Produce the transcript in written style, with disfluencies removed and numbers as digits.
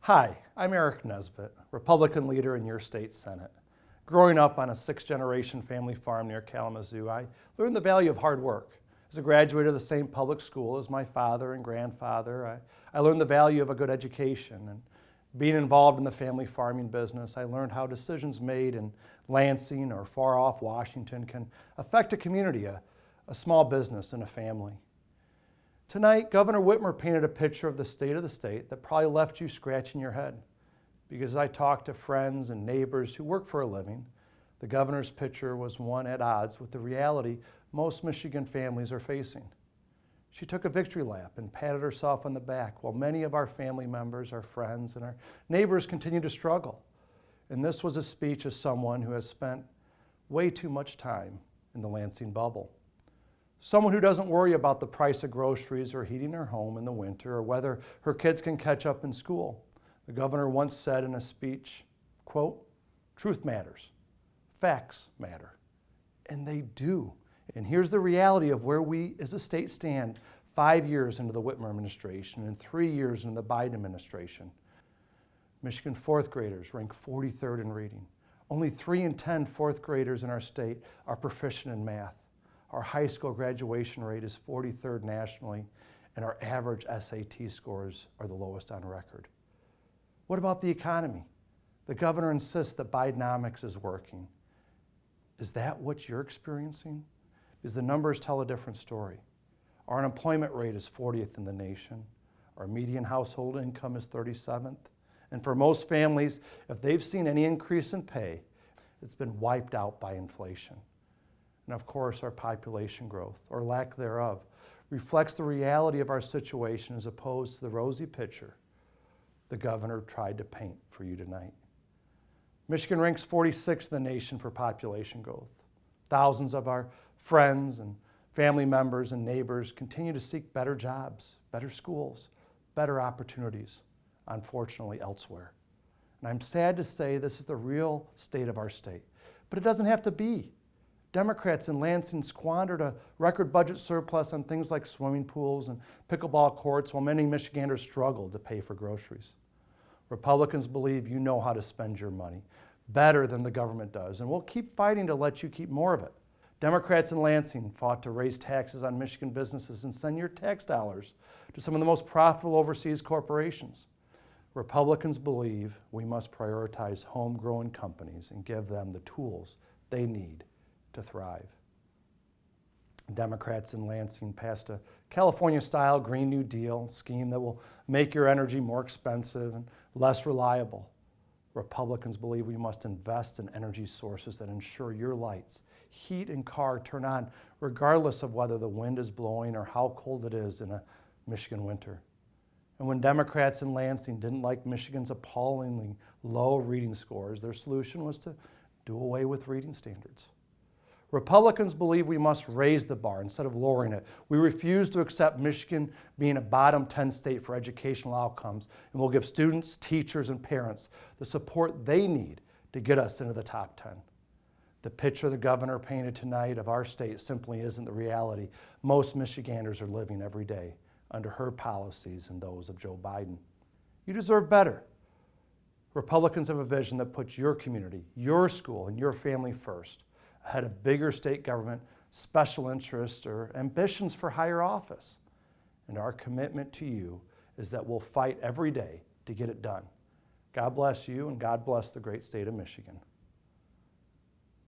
Hi, I'm Aric Nesbitt, Republican leader in your state Senate. Growing up on a sixth-generation family farm near Kalamazoo, I learned the value of hard work. As a graduate of the same public school as my father and grandfather, I learned the value of a good education. And being involved in the family farming business, I learned how decisions made in Lansing or far-off Washington can affect a community, a small business, and a family. Tonight, Governor Whitmer painted a picture of the state that probably left you scratching your head. Because as I talked to friends and neighbors who work for a living, the governor's picture was one at odds with the reality most Michigan families are facing. She took a victory lap and patted herself on the back while many of our family members, our friends, and our neighbors continue to struggle. And this was a speech of someone who has spent way too much time in the Lansing bubble. Someone who doesn't worry about the price of groceries or heating her home in the winter or whether her kids can catch up in school. The governor once said in a speech, quote, "Truth matters, facts matter," and they do. And here's the reality of where we as a state stand 5 years into the Whitmer administration and 3 years into the Biden administration. Michigan fourth graders rank 43rd in reading. Only 3 in 10 fourth graders in our state are proficient in math. Our high school graduation rate is 43rd nationally, and our average SAT scores are the lowest on record. What about the economy? The governor insists that Bidenomics is working. Is that what you're experiencing? Because the numbers tell a different story. Our unemployment rate is 40th in the nation. Our median household income is 37th. And for most families, if they've seen any increase in pay, it's been wiped out by inflation. And of course, our population growth, or lack thereof, reflects the reality of our situation as opposed to the rosy picture the governor tried to paint for you tonight. Michigan ranks 46th in the nation for population growth. Thousands of our friends and family members and neighbors continue to seek better jobs, better schools, better opportunities, unfortunately elsewhere. And I'm sad to say this is the real state of our state, but it doesn't have to be. Democrats in Lansing squandered a record budget surplus on things like swimming pools and pickleball courts while many Michiganders struggled to pay for groceries. Republicans believe you know how to spend your money better than the government does, and we'll keep fighting to let you keep more of it. Democrats in Lansing fought to raise taxes on Michigan businesses and send your tax dollars to some of the most profitable overseas corporations. Republicans believe we must prioritize homegrown companies and give them the tools they need to thrive. Democrats in Lansing passed a California-style Green New Deal scheme that will make your energy more expensive and less reliable. Republicans believe we must invest in energy sources that ensure your lights, heat, and car turn on regardless of whether the wind is blowing or how cold it is in a Michigan winter. And when Democrats in Lansing didn't like Michigan's appallingly low reading scores, their solution was to do away with reading standards. Republicans believe we must raise the bar instead of lowering it. We refuse to accept Michigan being a bottom 10 state for educational outcomes, and we'll give students, teachers, and parents the support they need to get us into the top 10. The picture the governor painted tonight of our state simply isn't the reality most Michiganders are living every day under her policies and those of Joe Biden. You deserve better. Republicans have a vision that puts your community, your school, and your family first, ahead of bigger state government, special interests, or ambitions for higher office. And our commitment to you is that we'll fight every day to get it done. God bless you, and God bless the great state of Michigan.